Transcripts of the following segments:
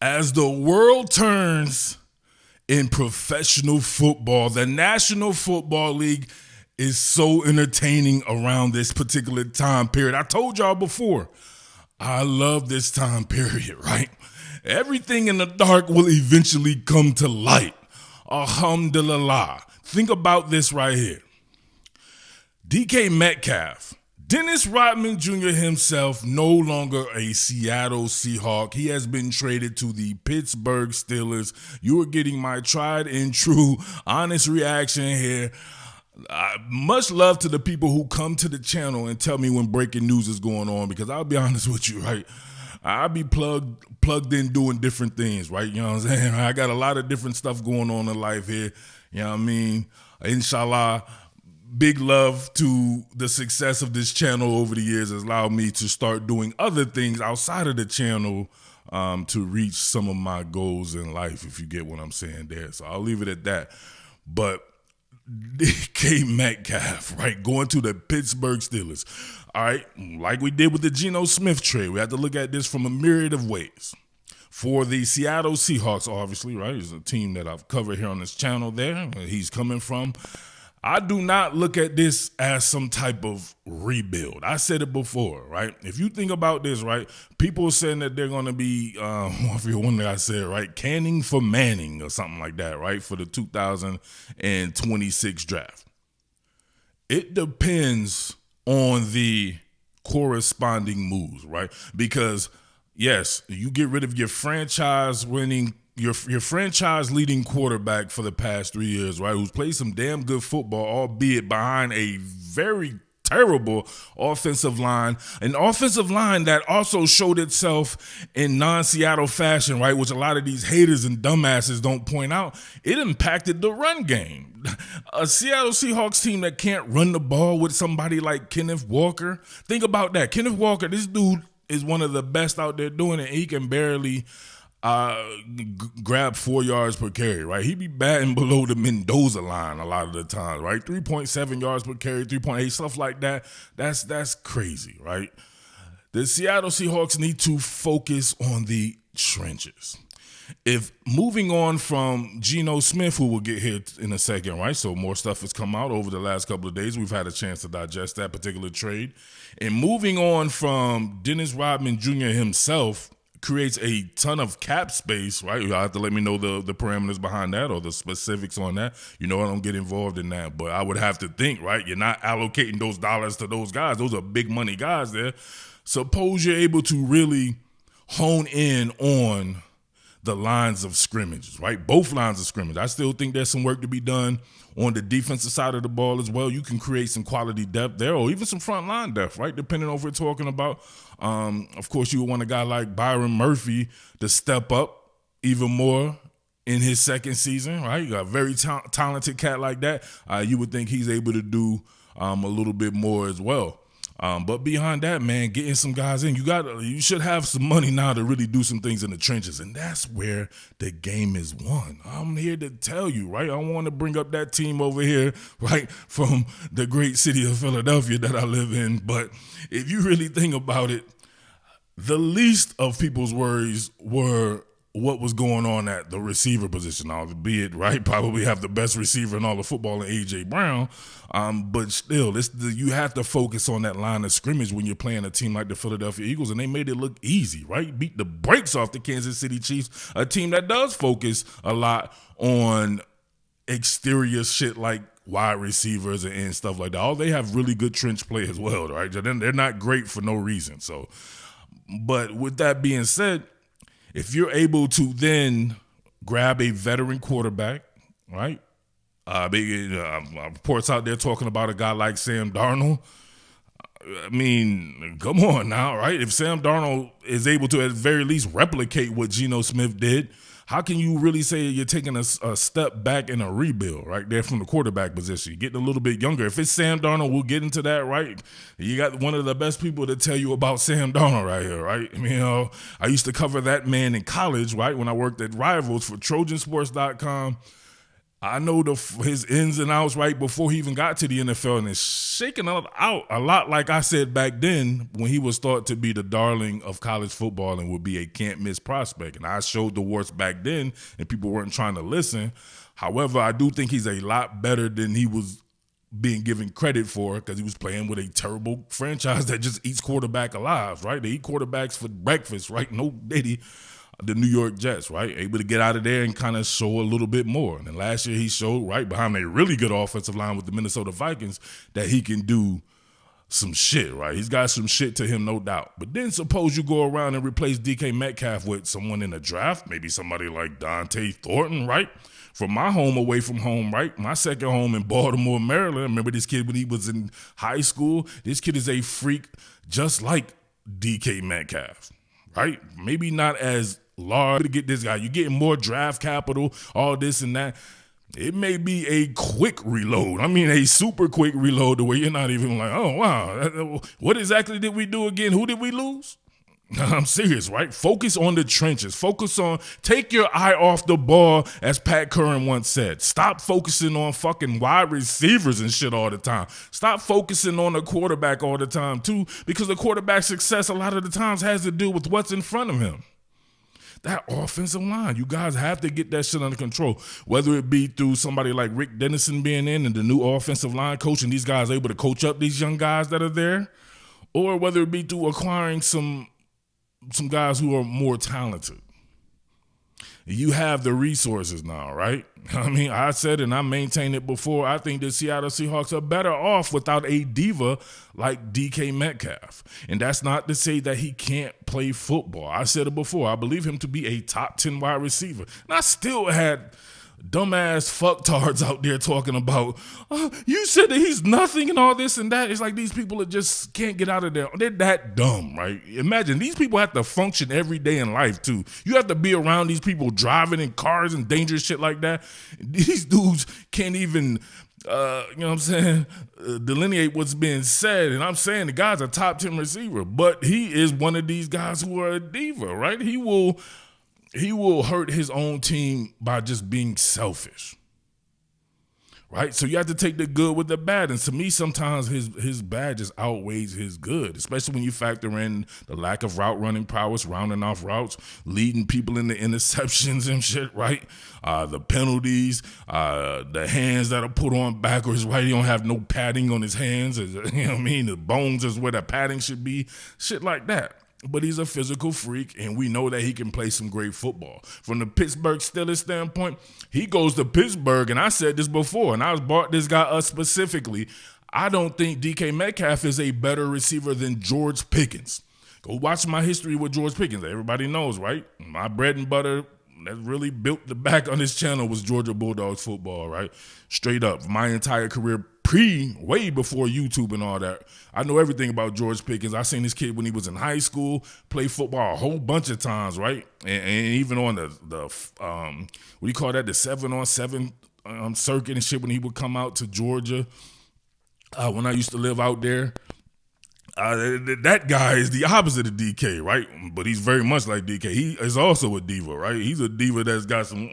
As the world turns in professional football, the National Football League is so entertaining around this particular time period. I told y'all before, I love this time period, right? Everything in the dark will eventually come to light. Alhamdulillah. Think about this right here. DK Metcalf, Dennis Rodman Jr. himself, no longer a Seattle Seahawk. He has been traded to the Pittsburgh Steelers. You are getting my tried and true, honest reaction here. Much love to the people who come to the channel and tell me when breaking news is going on, because I'll be honest with you, right? I'll be plugged in doing different things, right? You know what I'm saying? I got a lot of different stuff going on in life here. You know what I mean? Inshallah. Big love to the success of this channel over the years has allowed me to start doing other things outside of the channel to reach some of my goals in life, if you get what I'm saying there. So I'll leave it at that. But DK Metcalf, right, going to the Pittsburgh Steelers. All right, like we did with the Geno Smith trade, we have to look at this from a myriad of ways. For the Seattle Seahawks, obviously, right, is a team that I've covered here on this channel there. He's coming from. I do not look at this as some type of rebuild. I said it before, right? If you think about this, right, people are saying that they're going to be, I forget one that I said, right, canning for Manning or something like that, right, for the 2026 draft. It depends on the corresponding moves, right? Because, yes, you get rid of your franchise winning your franchise leading quarterback for the past 3 years, right, who's played some damn good football, albeit behind a very terrible offensive line, an offensive line that also showed itself in non-Seattle fashion, right, which a lot of these haters and dumbasses don't point out. It impacted the run game. A Seattle Seahawks team that can't run the ball with somebody like Kenneth Walker. Think about that. Kenneth Walker, this dude is one of the best out there doing it. He can barely grab 4 yards per carry, right? He be batting below the Mendoza line a lot of the time, right? 3.7 yards per carry, 3.8, stuff like that. That's crazy, right? The Seattle Seahawks need to focus on the trenches. If moving on from Geno Smith, who will get here in a second, right? So more stuff has come out over the last couple of days. We've had a chance to digest that particular trade. And moving on from Dennis Rodman Jr. himself, creates a ton of cap space, right? You'll have to let me know the parameters behind that or the specifics on that. You know, I don't get involved in that, but I would have to think, right? You're not allocating those dollars to those guys. Those are big money guys there. Suppose you're able to really hone in on the lines of scrimmage, right? Both lines of scrimmage. I still think there's some work to be done on the defensive side of the ball as well. You can create some quality depth there, or even some front line depth, right? Depending on what we're talking about. Of course, you would want a guy like Byron Murphy to step up even more in his second season, right? You got a very talented cat like that. You would think he's able to do a little bit more as well. But behind that, man, getting some guys in, you should have some money now to really do some things in the trenches, and that's where the game is won. I'm here to tell you, right? I want to bring up that team over here, right, from the great city of Philadelphia that I live in. But if you really think about it, the least of people's worries were what was going on at the receiver position, albeit, right, probably have the best receiver in all of football in A.J. Brown, but still, you have to focus on that line of scrimmage when you're playing a team like the Philadelphia Eagles, and they made it look easy, right? Beat the brakes off the Kansas City Chiefs, a team that does focus a lot on exterior shit like wide receivers and stuff like that. All they have really good trench play as well, right? They're not great for no reason. So, but with that being said, if you're able to then grab a veteran quarterback, right? Reports out there talking about a guy like Sam Darnold. I mean, come on now, right? If Sam Darnold is able to at the very least replicate what Geno Smith did, how can you really say you're taking a step back in a rebuild right there from the quarterback position? You're getting a little bit younger. If it's Sam Darnold, we'll get into that, right? You got one of the best people to tell you about Sam Darnold right here, right? I mean, I used to cover that man in college, right, when I worked at Rivals for Trojansports.com. I know his ins and outs right before he even got to the NFL, and it's shaking out a lot like I said back then when he was thought to be the darling of college football and would be a can't-miss prospect. And I showed the warts back then, and people weren't trying to listen. However, I do think he's a lot better than he was being given credit for because he was playing with a terrible franchise that just eats quarterback alive, right? They eat quarterbacks for breakfast, right? No diddy. The New York Jets, right? Able to get out of there and kind of show a little bit more. And then last year he showed, right behind a really good offensive line with the Minnesota Vikings, that he can do some shit, right? He's got some shit to him, no doubt. But then suppose you go around and replace DK Metcalf with someone in the draft, maybe somebody like Dante Thornton, right? From my home away from home, right? My second home in Baltimore, Maryland. I remember this kid when he was in high school. This kid is a freak just like DK Metcalf, right? Maybe not as large to get this guy. You're getting more draft capital, all this and that. It may be a quick reload. I mean, a super quick reload the way you're not even like, oh, wow. What exactly did we do again? Who did we lose? I'm serious, right? Focus on the trenches. Take your eye off the ball, as Pat Curran once said. Stop focusing on fucking wide receivers and shit all the time. Stop focusing on the quarterback all the time, too, because the quarterback's success a lot of the times has to do with what's in front of him. That offensive line, you guys have to get that shit under control, whether it be through somebody like Rick Dennison being in and the new offensive line coach and these guys able to coach up these young guys that are there, or whether it be through acquiring some guys who are more talented. You have the resources now, right? I mean, I said and I maintained it before, I think the Seattle Seahawks are better off without a diva like DK Metcalf. And that's not to say that he can't play football. I said it before. I believe him to be a top 10 wide receiver. And I still had dumbass fucktards out there talking about, oh, you said that he's nothing and all this and that. It's like these people that just can't get out of there. They're that dumb, right? Imagine these people have to function every day in life too. You have to be around these people driving in cars and dangerous shit like that. These dudes can't even, you know what I'm saying, delineate what's being said. And I'm saying the guy's a top 10 receiver, but he is one of these guys who are a diva, right? He will hurt his own team by just being selfish, right? So you have to take the good with the bad. And to me, sometimes his bad just outweighs his good, especially when you factor in the lack of route running prowess, rounding off routes, leading people into interceptions and shit, right? The penalties, the hands that are put on backwards, right? He don't have no padding on his hands. You know what I mean? The bones is where the padding should be, shit like that. But he's a physical freak, and we know that he can play some great football. From the Pittsburgh Steelers standpoint, he goes to Pittsburgh, and I said this before, and I brought this guy up specifically. I don't think DK Metcalf is a better receiver than George Pickens. Go watch my history with George Pickens. Everybody knows, right? My bread and butter that really built the back on this channel was Georgia Bulldogs football, right? Straight up. My entire career way before YouTube and all that. I know everything about George Pickens. I seen this kid when he was in high school, play football a whole bunch of times, right? And even on the what do you call that? The 7-on-7 circuit and shit when he would come out to Georgia when I used to live out there. That guy is the opposite of DK, right? But he's very much like DK. He is also a diva, right? He's a diva that's got some,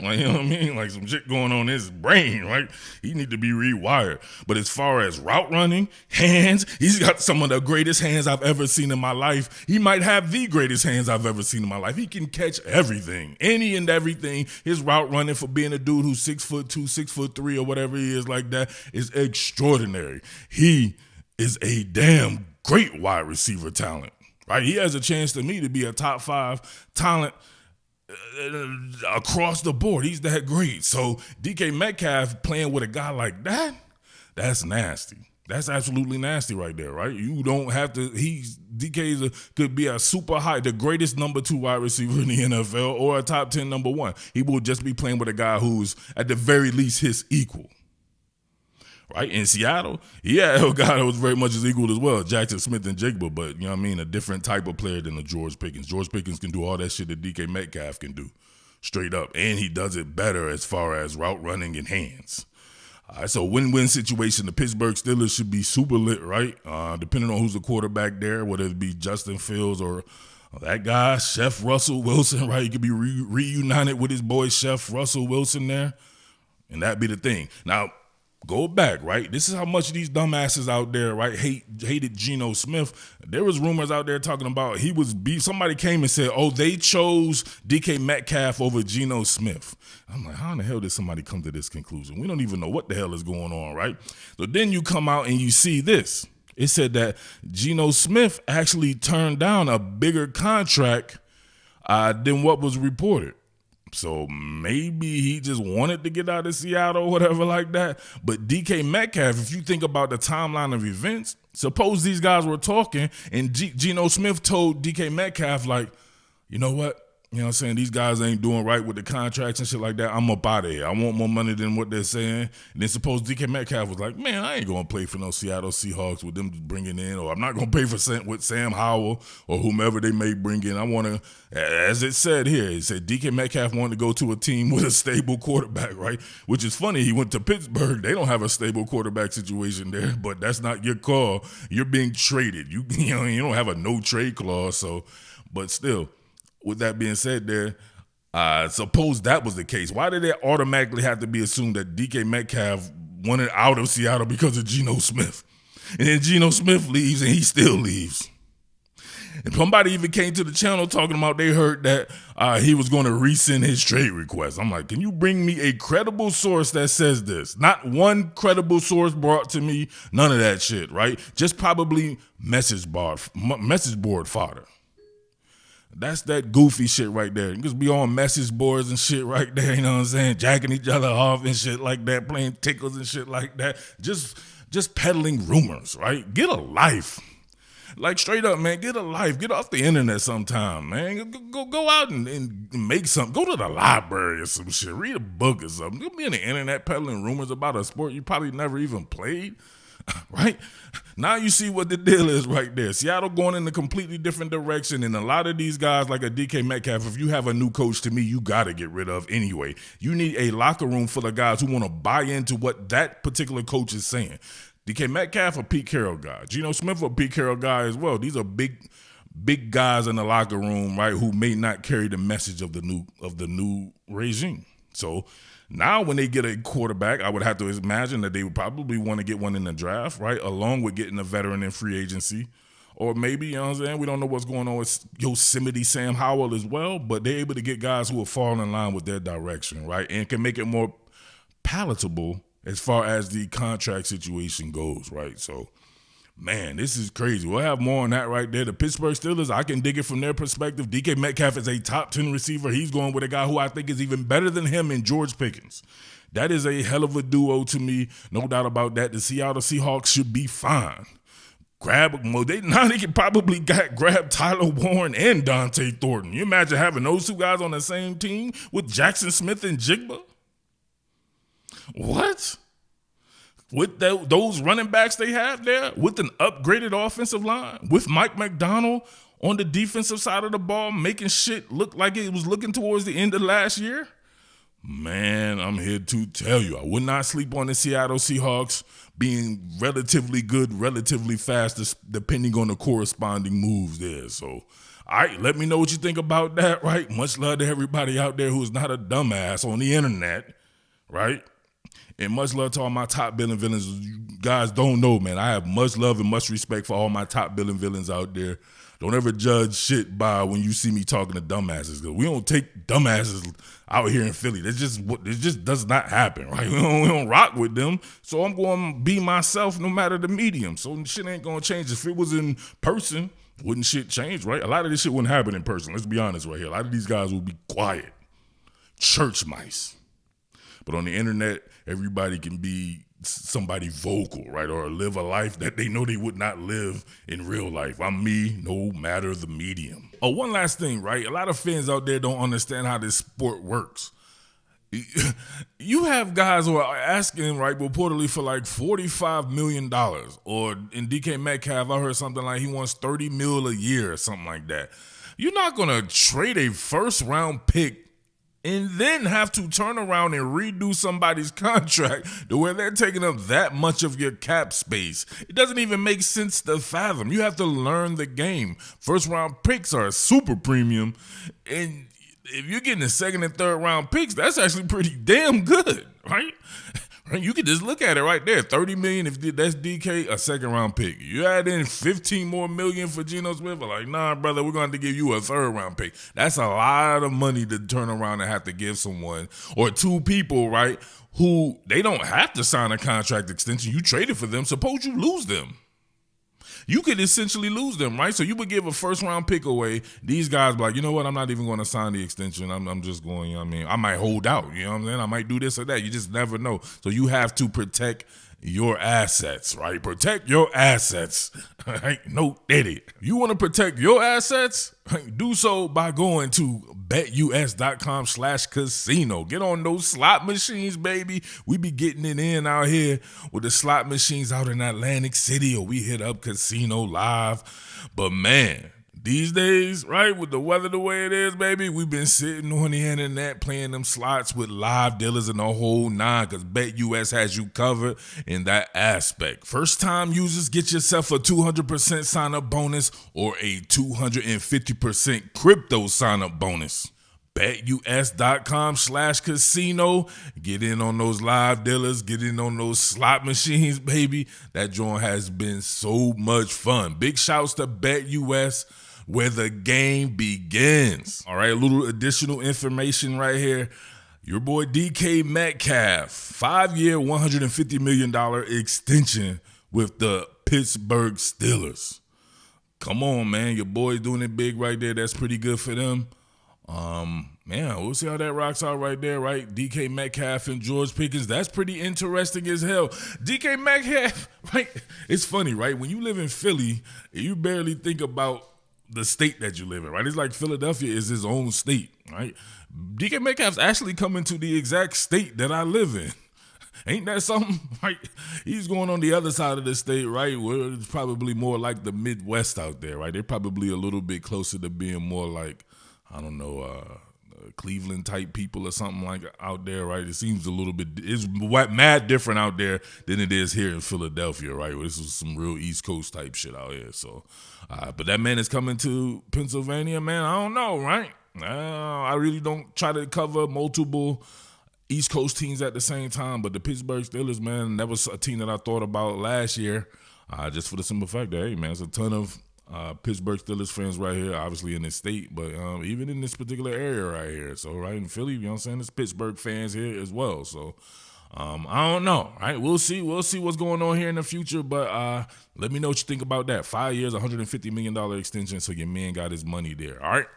like, you know what I mean? Like some shit going on in his brain, right? He need to be rewired. But as far as route running, hands, he's got some of the greatest hands I've ever seen in my life. He might have the greatest hands I've ever seen in my life. He can catch everything, any and everything. His route running for being a dude who's 6'2", 6'3", or whatever he is like that is extraordinary. He is a damn great wide receiver talent, right? He has a chance to me to be a top 5 talent across the board. He's that great. So DK Metcalf playing with a guy like that, that's nasty. That's absolutely nasty right there, right? You don't have to, could be a super high, the greatest number 2 wide receiver in the NFL or a top 10 number 1. He will just be playing with a guy who's at the very least his equal. Right? In Seattle, yeah, a guy that was very much his equal as well, Jackson Smith-Njigba, but you know what I mean, a different type of player than the George Pickens. George Pickens can do all that shit that DK Metcalf can do, straight up, and he does it better as far as route running and hands. All right, so win-win situation. The Pittsburgh Steelers should be super lit, right? Depending on who's the quarterback there, whether it be Justin Fields or that guy, Chef Russell Wilson, right? He could be reunited with his boy Chef Russell Wilson there. And that'd be the thing. Now, go back, right? This is how much these dumbasses out there, right, hated Geno Smith. There was rumors out there talking about he was beat. Somebody came and said, oh, they chose DK Metcalf over Geno Smith. I'm like, how in the hell did somebody come to this conclusion? We don't even know what the hell is going on, right? So then you come out and you see this. It said that Geno Smith actually turned down a bigger contract than what was reported. So maybe he just wanted to get out of Seattle or whatever like that. But DK Metcalf, if you think about the timeline of events, suppose these guys were talking and Geno Smith told DK Metcalf, like, you know what? You know what I'm saying? These guys ain't doing right with the contracts and shit like that. I'm up out of here. I want more money than what they're saying. And then suppose DK Metcalf was like, man, I ain't going to play for no Seattle Seahawks with them bringing in, or I'm not going to pay for with Sam Howell or whomever they may bring in. I want to, as it said here, it said DK Metcalf wanted to go to a team with a stable quarterback, right? Which is funny. He went to Pittsburgh. They don't have a stable quarterback situation there, but that's not your call. You're being traded. You don't have a no trade clause. So, but still. With that being said there, suppose that was the case. Why did it automatically have to be assumed that DK Metcalf wanted out of Seattle because of Geno Smith? And then Geno Smith leaves and he still leaves. And somebody even came to the channel talking about they heard that he was going to rescind his trade request. I'm like, can you bring me a credible source that says this? Not one credible source brought to me. None of that shit, right? Just probably message board fodder. That's that goofy shit right there. You just be on message boards and shit right there, you know what I'm saying? Jacking each other off and shit like that, playing tickles and shit like that. Just peddling rumors, right? Get a life. Like straight up, man, get a life. Get off the internet sometime, man. Go out and make something. Go to the library or some shit. Read a book or something. Don't be on the internet peddling rumors about a sport you probably never even played. Right? Now you see what the deal is right there. Seattle going in a completely different direction, and a lot of these guys like a DK Metcalf, if you have a new coach, to me, you got to get rid of anyway. You need a locker room full of guys who want to buy into what that particular coach is saying. DK Metcalf a Pete Carroll guy. Geno Smith a Pete Carroll guy as well. These are big guys in the locker room, right, who may not carry the message of the new regime. So now when they get a quarterback, I would have to imagine that they would probably want to get one in the draft, right, along with getting a veteran in free agency. Or maybe, you know what I'm saying, we don't know what's going on with Yosemite Sam Howell as well, but they're able to get guys who will fall in line with their direction, right, and can make it more palatable as far as the contract situation goes, right? So, man, this is crazy. We'll have more on that right there. The Pittsburgh Steelers, I can dig it from their perspective. DK Metcalf is a top 10 receiver. He's going with a guy who I think is even better than him in George Pickens. That is a hell of a duo to me. No doubt about that. The Seattle Seahawks should be fine. They can probably grab Tyler Warren and Dante Thornton. You imagine having those two guys on the same team with Jackson Smith and Jigba? What? With those running backs they have there, with an upgraded offensive line, with Mike McDonald on the defensive side of the ball, making shit look like it was looking towards the end of last year, man, I'm here to tell you, I would not sleep on the Seattle Seahawks being relatively good, relatively fast, depending on the corresponding moves there. So, all right, let me know what you think about that, right? Much love to everybody out there who is not a dumbass on the internet, right? And much love to all my top billing villains. You guys don't know, man. I have much love and much respect for all my top billing villains out there. Don't ever judge shit by when you see me talking to dumbasses. Cause we don't take dumbasses out here in Philly. It just does not happen, right? We don't rock with them. So I'm going to be myself no matter the medium. So shit ain't going to change. If it was in person, wouldn't shit change, right? A lot of this shit wouldn't happen in person. Let's be honest right here. A lot of these guys will be quiet. Church mice. But on the internet, everybody can be somebody vocal, right? Or live a life that they know they would not live in real life. I'm me, no matter the medium. Oh, one last thing, right? A lot of fans out there don't understand how this sport works. You have guys who are asking, right, reportedly for like $45 million. Or in DK Metcalf, I heard something like he wants $30 million a year or something like that. You're not going to trade a first-round pick and then have to turn around and redo somebody's contract to where they're taking up that much of your cap space. It doesn't even make sense to fathom. You have to learn the game. First round picks are super premium, and if you're getting the second and third round picks, that's actually pretty damn good. right? You can just look at it right there. $30 million, if that's DK, a second-round pick. You add in $15 more million for Geno Smith, like, nah, brother, we're going to give you a third-round pick. That's a lot of money to turn around and have to give someone or two people, right, who they don't have to sign a contract extension. You traded for them. Suppose you lose them. You could essentially lose them, right? So you would give a first-round pick away. These guys be like, you know what? I'm not even going to sign the extension. I'm just going, you know what I mean? I might hold out, you know what I'm saying? I might do this or that. You just never know. So you have to protect your assets, right? Protect your assets. Right? No, daddy. You want to protect your assets? Do so by going to BetUS.com/casino. Get on those slot machines, baby. We be getting it in out here with the slot machines out in Atlantic City, or we hit up Casino Live. But man, these days, right, with the weather the way it is, baby, we've been sitting on the internet playing them slots with live dealers and the whole nine, because BetUS has you covered in that aspect. First-time users, get yourself a 200% sign-up bonus or a 250% crypto sign-up bonus. BetUS.com/casino. Get in on those live dealers. Get in on those slot machines, baby. That joint has been so much fun. Big shouts to BetUS, where the game begins. All right, a little additional information right here. Your boy DK Metcalf, 5-year, $150 million extension with the Pittsburgh Steelers. Come on, man. Your boy's doing it big right there. That's pretty good for them. Man, we'll see how that rocks out right there, right? DK Metcalf and George Pickens. That's pretty interesting as hell. DK Metcalf, right? It's funny, right? When you live in Philly, you barely think about the state that you live in, right? It's like Philadelphia is his own state, right? DK Metcalf's actually coming to the exact state that I live in. Ain't that something? Right? He's going on the other side of the state, right? Where it's probably more like the Midwest out there, right? They're probably a little bit closer to being more like, I don't know, Cleveland type people or something like out there, right? It seems a little bit, it's mad different out there than it is here in Philadelphia, right? This is some real East Coast type shit out here. So, but that man is coming to Pennsylvania, man. I don't know, right? I really don't try to cover multiple East Coast teams at the same time, but the Pittsburgh Steelers, man, that was a team that I thought about last year, just for the simple fact that, hey, man, it's a ton of Pittsburgh Steelers fans right here, obviously in this state, but even in this particular area right here. So right in Philly, you know what I'm saying? There's Pittsburgh fans here as well. So I don't know, right? We'll see what's going on here in the future, but let me know what you think about that. 5 years, $150 million extension, so your man got his money there, all right?